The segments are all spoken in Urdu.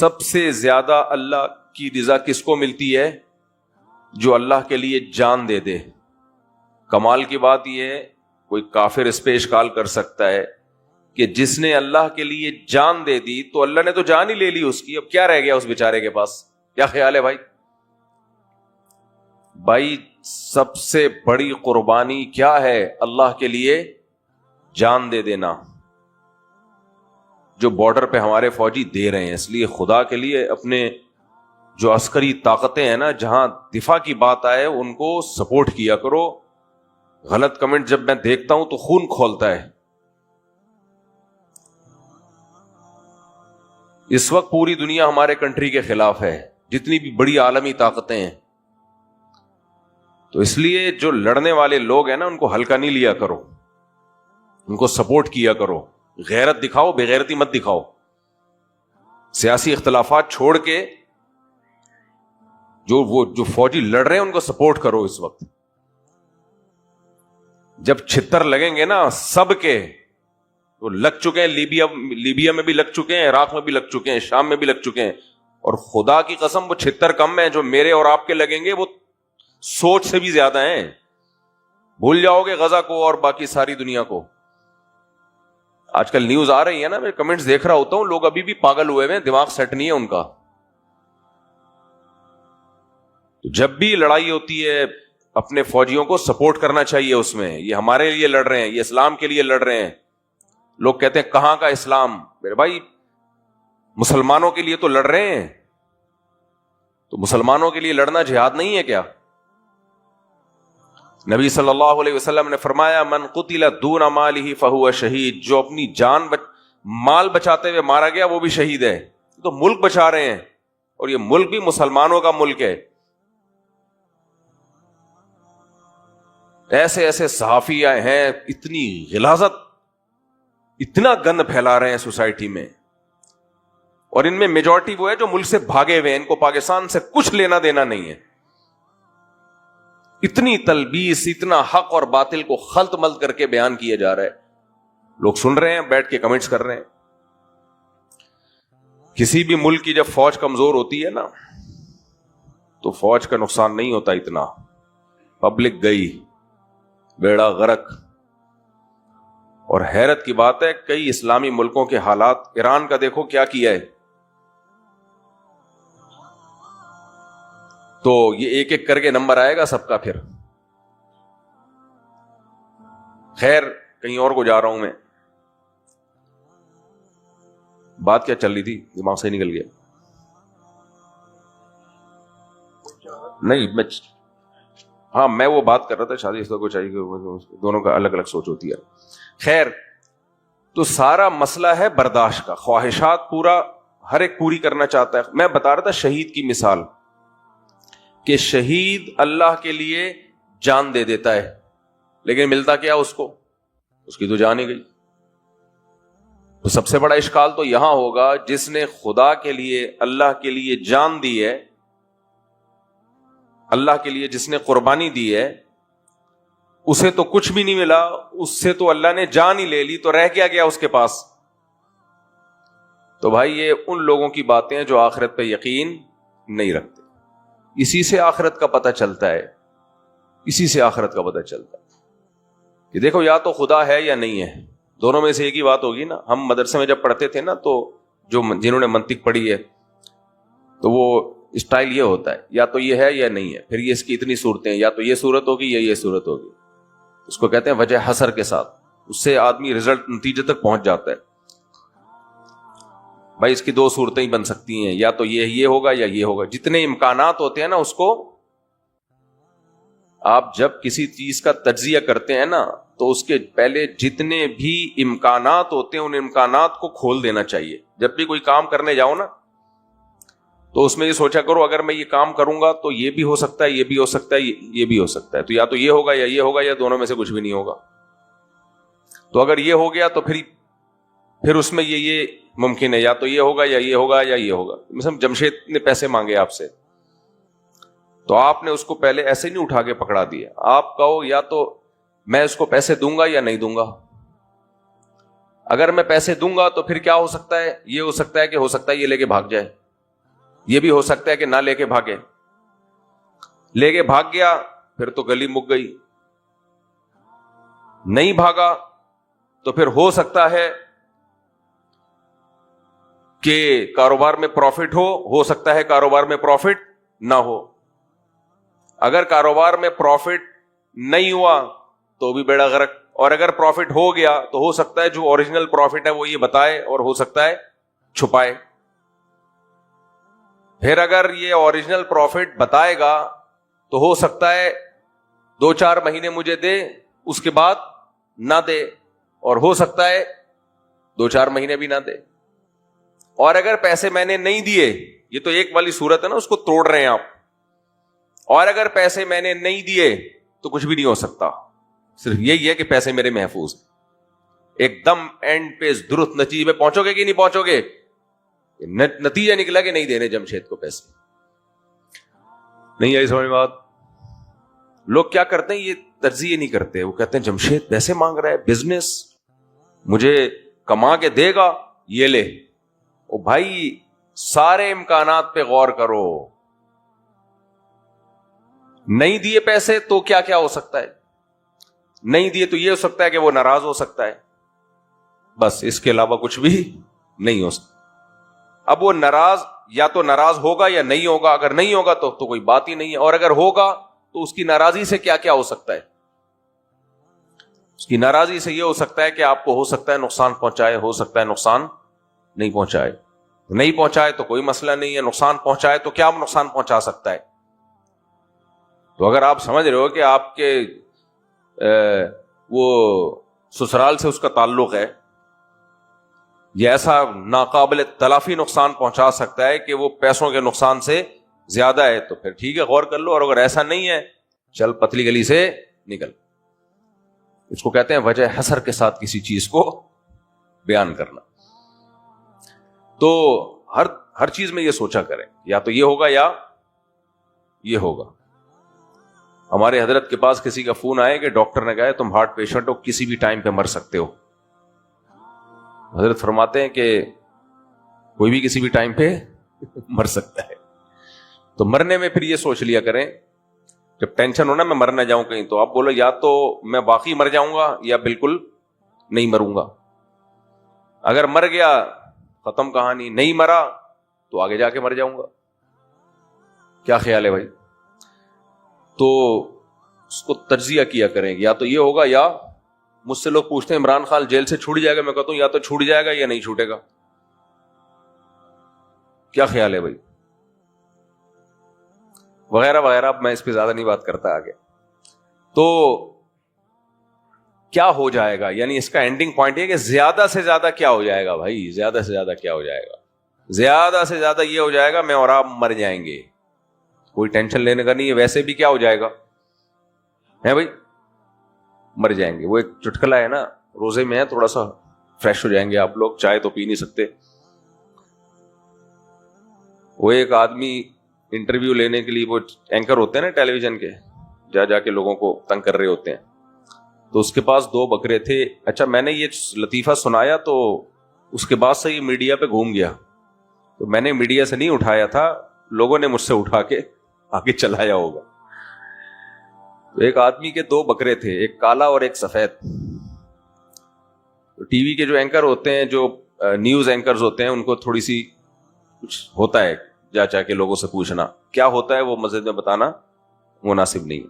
سب سے زیادہ اللہ کی رضا کس کو ملتی ہے؟ جو اللہ کے لیے جان دے دے. کمال کی بات یہ ہے، کوئی کافر اس پہ اشکال کر سکتا ہے کہ جس نے اللہ کے لیے جان دے دی تو اللہ نے تو جان ہی لے لی اس کی، اب کیا رہ گیا اس بیچارے کے پاس؟ کیا خیال ہے بھائی سب سے بڑی قربانی کیا ہے؟ اللہ کے لیے جان دے دینا، جو بارڈر پہ ہمارے فوجی دے رہے ہیں. اس لیے خدا کے لیے اپنے جو عسکری طاقتیں ہیں نا، جہاں دفاع کی بات آئے ان کو سپورٹ کیا کرو. غلط کمنٹ جب میں دیکھتا ہوں تو خون کھولتا ہے. اس وقت پوری دنیا ہمارے کنٹری کے خلاف ہے، جتنی بھی بڑی عالمی طاقتیں ہیں. تو اس لیے جو لڑنے والے لوگ ہیں نا، ان کو ہلکا نہیں لیا کرو، ان کو سپورٹ کیا کرو. غیرت دکھاؤ، بے غیرتی مت دکھاؤ. سیاسی اختلافات چھوڑ کے جو فوجی لڑ رہے ہیں ان کو سپورٹ کرو. اس وقت جب چھتر لگیں گے نا سب کے، وہ لگ چکے ہیں، لیبیا میں بھی لگ چکے ہیں، عراق میں بھی لگ چکے ہیں، شام میں بھی لگ چکے ہیں. اور خدا کی قسم وہ چھتر کم ہیں جو میرے اور آپ کے لگیں گے، وہ سوچ سے بھی زیادہ ہیں. بھول جاؤ گے غزہ کو اور باقی ساری دنیا کو. آج کل نیوز آ رہی ہے نا، میں کمنٹس دیکھ رہا ہوتا ہوں، لوگ ابھی بھی پاگل ہوئے ہیں، دماغ سیٹ نہیں ہے ان کا. تو جب بھی لڑائی ہوتی ہے اپنے فوجیوں کو سپورٹ کرنا چاہیے. اس میں یہ ہمارے لیے لڑ رہے ہیں، یہ اسلام کے لیے لڑ رہے ہیں. لوگ کہتے ہیں کہاں کا اسلام؟ میرے بھائی مسلمانوں کے لیے تو لڑ رہے ہیں. تو مسلمانوں کے لیے لڑنا جہاد نہیں ہے کیا؟ نبی صلی اللہ علیہ وسلم نے فرمایا من قتل دون مالہ فہو شہید. جو اپنی جان مال بچاتے ہوئے مارا گیا وہ بھی شہید ہے. تو ملک بچا رہے ہیں، اور یہ ملک بھی مسلمانوں کا ملک ہے. ایسے ایسے صحافی ہیں، اتنی غلاظت، اتنا گند پھیلا رہے ہیں سوسائٹی میں. اور ان میں میجورٹی وہ ہے جو ملک سے بھاگے ہوئے ہیں، ان کو پاکستان سے کچھ لینا دینا نہیں ہے. اتنی تلبیس، اتنا حق اور باطل کو خلط ملط کر کے بیان کیا جا رہا ہے. لوگ سن رہے ہیں، بیٹھ کے کمنٹس کر رہے ہیں. کسی بھی ملک کی جب فوج کمزور ہوتی ہے نا، تو فوج کا نقصان نہیں ہوتا اتنا. پبلک گئی، بیڑا غرق. اور حیرت کی بات ہے، کئی اسلامی ملکوں کے حالات، ایران کا دیکھو کیا کیا ہے. تو یہ ایک ایک کر کے نمبر آئے گا سب کا پھر. خیر کہیں اور کو جا رہا ہوں میں. بات کیا چل رہی تھی، دماغ سے نکل گیا. نہیں میں وہ بات کر رہا تھا شادی کو چاہیے، دونوں کا الگ الگ سوچ ہوتی ہے. خیر تو سارا مسئلہ ہے برداشت کا. خواہشات پورا ہر ایک پوری کرنا چاہتا ہے. میں بتا رہا تھا شہید کی مثال، کہ شہید اللہ کے لیے جان دے دیتا ہے، لیکن ملتا کیا اس کو؟ اس کی تو جان ہی گئی. تو سب سے بڑا اشکال تو یہاں ہوگا، جس نے خدا کے لیے، اللہ کے لیے جان دی ہے، اللہ کے لیے جس نے قربانی دی ہے، اسے تو کچھ بھی نہیں ملا. اس سے تو اللہ نے جان ہی لے لی، تو رہ کیا گیا اس کے پاس؟ تو بھائی یہ ان لوگوں کی باتیں ہیں جو آخرت پہ یقین نہیں رکھتے. اسی سے آخرت کا پتہ چلتا ہے، اسی سے آخرت کا پتہ چلتا ہے کہ دیکھو یا تو خدا ہے یا نہیں ہے. دونوں میں سے ایک ہی بات ہوگی نا. ہم مدرسے میں جب پڑھتے تھے نا، تو جنہوں نے منطق پڑھی ہے تو وہ اسٹائل یہ ہوتا ہے، یا تو یہ ہے یا نہیں ہے، پھر یہ اس کی اتنی صورتیں، یا تو یہ صورت ہوگی یا یہ صورت ہوگی. اس کو کہتے ہیں وجہ حسر کے ساتھ. اس سے آدمی نتیجے تک پہنچ جاتا ہے. بھائی اس کی دو صورتیں ہی بن سکتی ہیں، یا تو یہ ہوگا یا یہ ہوگا. جتنے امکانات ہوتے ہیں نا، اس کو آپ جب کسی چیز کا تجزیہ کرتے ہیں نا، تو اس کے پہلے جتنے بھی امکانات ہوتے ہیں ان امکانات کو کھول دینا چاہیے. جب بھی کوئی کام کرنے جاؤ نا، تو اس میں یہ سوچا کرو اگر میں یہ کام کروں گا تو یہ بھی ہو سکتا ہے، یہ بھی ہو سکتا ہے، یہ بھی ہو سکتا ہے. تو یا تو یہ ہوگا یا یہ ہوگا، یا دونوں میں سے کچھ بھی نہیں ہوگا. تو اگر یہ ہو گیا تو پھر اس میں یہ ممکن ہے، یا تو یہ ہوگا یا یہ ہوگا یا یہ ہوگا. مثلا جمشید نے پیسے مانگے آپ سے، تو آپ نے اس کو پہلے ایسے نہیں اٹھا کے پکڑا دیا. آپ کہو یا تو میں اس کو پیسے دوں گا یا نہیں دوں گا. اگر میں پیسے دوں گا تو پھر کیا ہو سکتا ہے؟ یہ ہو سکتا ہے کہ ہو سکتا ہے یہ لے کے بھاگ جائے. یہ بھی ہو سکتا ہے کہ نہ لے کے بھاگے، لے کے بھاگ گیا پھر تو گلی مک گئی، نہیں بھاگا تو پھر ہو سکتا ہے کہ کاروبار میں پروفٹ ہو سکتا ہے کاروبار میں پروفٹ نہ ہو۔ اگر کاروبار میں پروفٹ نہیں ہوا تو بھی بیڑا غرق، اور اگر پروفٹ ہو گیا تو ہو سکتا ہے جو اوریجنل پروفٹ ہے وہ یہ بتائے اور ہو سکتا ہے چھپائے۔ پھر اگر یہ اوریجنل پروفٹ بتائے گا تو ہو سکتا ہے 2-4 مہینے مجھے دے، اس کے بعد نہ دے، اور ہو سکتا ہے 2-4 مہینے بھی نہ دے۔ اور اگر پیسے میں نے نہیں دیے، یہ تو ایک والی صورت ہے نا، اس کو توڑ رہے ہیں آپ، اور اگر پیسے میں نے نہیں دیے تو کچھ بھی نہیں ہو سکتا، صرف یہی ہے کہ پیسے میرے محفوظ ہیں۔ ایک دم اینڈ پہ درست نتیجے پہ پہنچو گے کہ نہیں پہنچو گے؟ نتیجہ نکلا کہ نہیں دینے جمشید کو پیسے، نہیں آئی سمجھ میں بات؟ لوگ کیا کرتے ہیں، یہ تجزیہ نہیں کرتے، وہ کہتے ہیں جمشید پیسے مانگ رہا ہے، بزنس مجھے کما کے دے گا، یہ لے۔ او بھائی سارے امکانات پہ غور کرو، نہیں دیے پیسے تو کیا کیا ہو سکتا ہے، نہیں دیے تو یہ ہو سکتا ہے کہ وہ ناراض ہو سکتا ہے، بس اس کے علاوہ کچھ بھی نہیں ہو سکتا۔ اب وہ ناراض یا تو ناراض ہوگا یا نہیں ہوگا، اگر نہیں ہوگا تو کوئی بات ہی نہیں ہے، اور اگر ہوگا تو اس کی ناراضی سے کیا کیا ہو سکتا ہے، اس کی ناراضی سے یہ ہو سکتا ہے کہ آپ کو ہو سکتا ہے نقصان پہنچائے، ہو سکتا ہے نقصان نہیں پہنچائے، نہیں پہنچائے تو کوئی مسئلہ نہیں ہے، نقصان پہنچائے تو کیا نقصان پہنچا سکتا ہے۔ تو اگر آپ سمجھ رہے ہو کہ آپ کے وہ سسرال سے اس کا تعلق ہے، یہ ایسا ناقابل تلافی نقصان پہنچا سکتا ہے کہ وہ پیسوں کے نقصان سے زیادہ ہے، تو پھر ٹھیک ہے غور کر لو، اور اگر ایسا نہیں ہے چل پتلی گلی سے نکل۔ اس کو کہتے ہیں وجہ حسر کے ساتھ کسی چیز کو بیان کرنا۔ تو ہر چیز میں یہ سوچا کریں، یا تو یہ ہوگا یا یہ ہوگا۔ ہمارے حضرت کے پاس کسی کا فون آئے کہ ڈاکٹر نے کہا ہے تم ہارٹ پیشنٹ ہو، کسی بھی ٹائم پہ مر سکتے ہو۔ حضرت فرماتے ہیں کہ کوئی بھی کسی بھی ٹائم پہ مر سکتا ہے، تو مرنے میں پھر یہ سوچ لیا کریں، جب ٹینشن ہو نا میں مر نہ جاؤں کہیں، تو آپ بولو یا تو میں واقعی مر جاؤں گا یا بالکل نہیں مروں گا۔ اگر مر گیا ختم کہانی، نہیں مرا تو آگے جا کے مر جاؤں گا۔ کیا خیال ہے بھائی؟ تو اس کو تجزیہ کیا کریں، یا تو یہ ہوگا یا مجھ سے لوگ پوچھتے ہیں عمران خان جیل سے چھوٹ جائے گا، میں کہتا ہوں یا تو چھوٹ جائے گا یا نہیں چھوٹے گا۔ کیا خیال ہے بھائی؟ وغیرہ وغیرہ، اب میں اس پہ زیادہ نہیں بات کرتا آگے۔ تو کیا ہو جائے گا، یعنی اس کا اینڈنگ پوائنٹ یہ کہ زیادہ سے زیادہ کیا ہو جائے گا بھائی، زیادہ سے زیادہ کیا ہو جائے گا، زیادہ سے زیادہ یہ ہو جائے گا میں اور آپ مر جائیں گے، کوئی ٹینشن لینے کا نہیں ہے، ویسے بھی کیا ہو جائے گا ہے بھائی، مر جائیں گے۔ وہ ایک چٹکلا ہے نا، روزے میں ہے تھوڑا سا فریش ہو جائیں گے آپ لوگ، چائے تو پی نہیں سکتے۔ وہ ایک آدمی انٹرویو لینے کے لیے، وہ اینکر ہوتے ہیں نا ٹیلی ویژن کے، جا کے لوگوں کو تنگ کر رہے ہوتے ہیں، تو اس کے پاس 2 بکرے تھے۔ اچھا میں نے یہ لطیفہ سنایا تو اس کے بعد سے یہ میڈیا پہ گھوم گیا، تو میں نے میڈیا سے نہیں اٹھایا تھا، لوگوں نے مجھ سے اٹھا کے آگے چلایا ہوگا۔ تو ایک آدمی کے 2 بکرے تھے، ایک کالا اور ایک سفید۔ ٹی وی کے جو اینکر ہوتے ہیں، جو نیوز اینکرز ہوتے ہیں، ان کو تھوڑی سی کچھ ہوتا ہے جا کے لوگوں سے پوچھنا، کیا ہوتا ہے وہ مسجد میں بتانا مناسب نہیں۔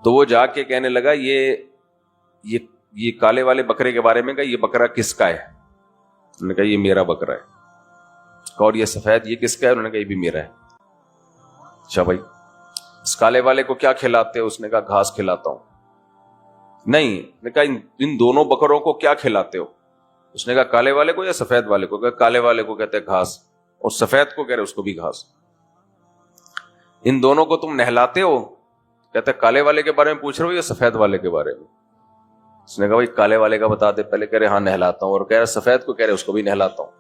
تو وہ جا کے کہنے لگا یہ کالے والے بکرے کے بارے میں، کہا یہ بکرا کس کا ہے؟ انہوں نے کہا یہ میرا بکرا ہے۔ اور یہ سفید یہ کس کا ہے؟ انہوں نے کہا یہ بھی میرا ہے۔ اچھا بھائی اس کالے والے کو کیا کھلاتے ہو؟ اس نے کہا گھاس کھلاتا ہوں۔ نہیں، نے کہا ان دونوں بکروں کو کیا کھلاتے ہو؟ اس نے کہا کالے والے کو یا سفید والے کو؟ کہا کالے والے کو کہتے ہیں گھاس، اور سفید کو کہہ رہے اس کو بھی گھاس۔ ان دونوں کو تم نہلاتے ہو؟ کہتے ہیں کالے والے کے بارے میں پوچھ رہے ہو یا سفید والے کے بارے میں؟ اس نے کہا بھائی کالے والے کا بتا دے پہلے۔ کہہ رہے ہاں نہلاتا ہوں، اور کہہ رہے سفید کو، کہہ رہے اس کو بھی نہلاتا ہوں۔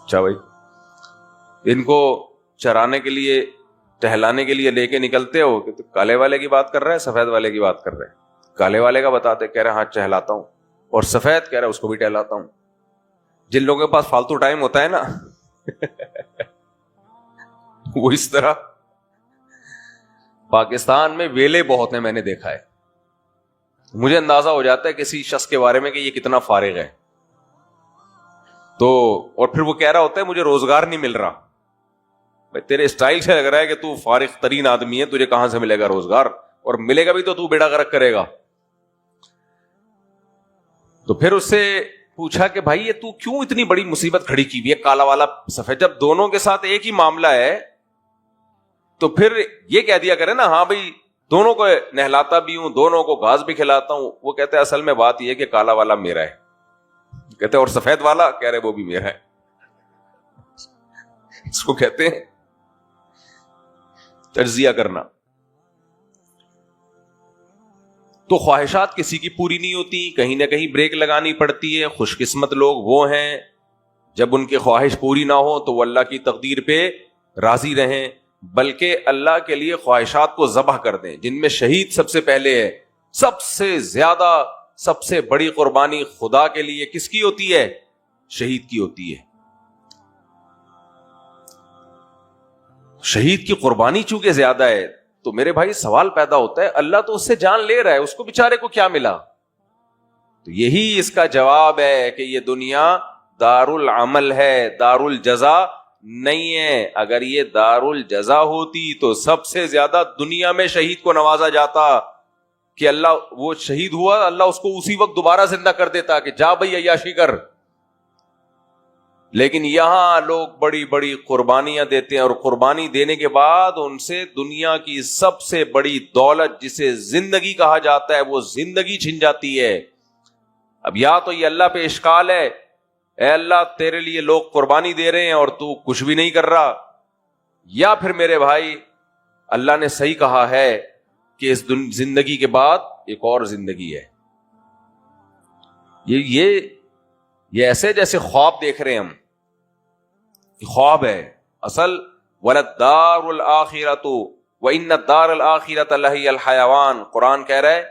اچھا بھائی ان کو چرانے کے لیے، ٹہلانے کے لیے لے کے نکلتے ہو کہ تو کالے والے کی بات کر رہا ہے سفید والے کی بات کر رہے ہیں؟ کالے والے کا بتاتے، کہہ رہے ہاں ٹہلاتا ہوں، اور سفید کہہ رہا ہے اس کو بھی ٹہلاتا ہوں۔ جن لوگوں کے پاس فالتو ٹائم ہوتا ہے نا، وہ اس طرح پاکستان میں ویلے بہت ہیں، میں نے دیکھا ہے، مجھے اندازہ ہو جاتا ہے کسی شخص کے بارے میں کہ یہ کتنا فارغ ہے، تو اور پھر وہ کہہ رہا ہوتا ہے مجھے روزگار نہیں مل رہا. بھائی تیرے اسٹائل سے لگ رہا ہے کہ تو فارغ ترین آدمی ہے، تجھے کہاں سے ملے گا روزگار، اور ملے گا بھی تو بیڑا غرق کرے گا. تو پھر اس سے پوچھا کہ بھائی یہ تو کیوں اتنی بڑی مصیبت کھڑی کی ہوئی ہے، کالا والا سفید، جب دونوں کے ساتھ ایک ہی معاملہ ہے تو پھر یہ کہہ دیا کرے نا ہاں بھائی دونوں کو نہلاتا بھی ہوں، دونوں کو گھاس بھی کھلاتا ہوں. وہ کہتے ہیں اصل میں بات یہ ہے کہ کالا والا میرا ہے، کہتے ہیں اور سفید والا، کہہ رہے وہ بھی میرا ہے. اس کو کہتے ہیں تجزیہ کرنا. تو خواہشات کسی کی پوری نہیں ہوتی، کہیں نہ کہیں بریک لگانی پڑتی ہے. خوش قسمت لوگ وہ ہیں جب ان کی خواہش پوری نہ ہو تو وہ اللہ کی تقدیر پہ راضی رہیں، بلکہ اللہ کے لیے خواہشات کو ذبح کر دیں. جن میں شہید سب سے پہلے ہے. سب سے زیادہ، سب سے بڑی قربانی خدا کے لیے کس کی ہوتی ہے؟ شہید کی ہوتی ہے. شہید کی قربانی چونکہ زیادہ ہے تو میرے بھائی سوال پیدا ہوتا ہے اللہ تو اس سے جان لے رہا ہے، اس کو بیچارے کو کیا ملا؟ تو یہی اس کا جواب ہے کہ یہ دنیا دار العمل ہے، دار الجزا نہیں ہے. اگر یہ دار الجزا ہوتی تو سب سے زیادہ دنیا میں شہید کو نوازا جاتا کہ اللہ وہ شہید ہوا، اللہ اس کو اسی وقت دوبارہ زندہ کر دیتا کہ جا بھائی عیاشی کر. لیکن یہاں لوگ بڑی بڑی قربانیاں دیتے ہیں، اور قربانی دینے کے بعد ان سے دنیا کی سب سے بڑی دولت جسے زندگی کہا جاتا ہے وہ زندگی چھن جاتی ہے. اب یا تو یہ اللہ پہ اشکال ہے، اے اللہ تیرے لیے لوگ قربانی دے رہے ہیں اور تو کچھ بھی نہیں کر رہا، یا پھر میرے بھائی اللہ نے صحیح کہا ہے کہ اس زندگی کے بعد ایک اور زندگی ہے. یہ ایسے جیسے خواب دیکھ رہے ہیں ہم، خواب ہے اصل. وَلَلدَّارُ الْآخِرَةُ وَإِنَّ الدَّارَ الْآخِرَةَ لَهِيَ الْحَيَوَانُ، قرآن کہہ رہا ہے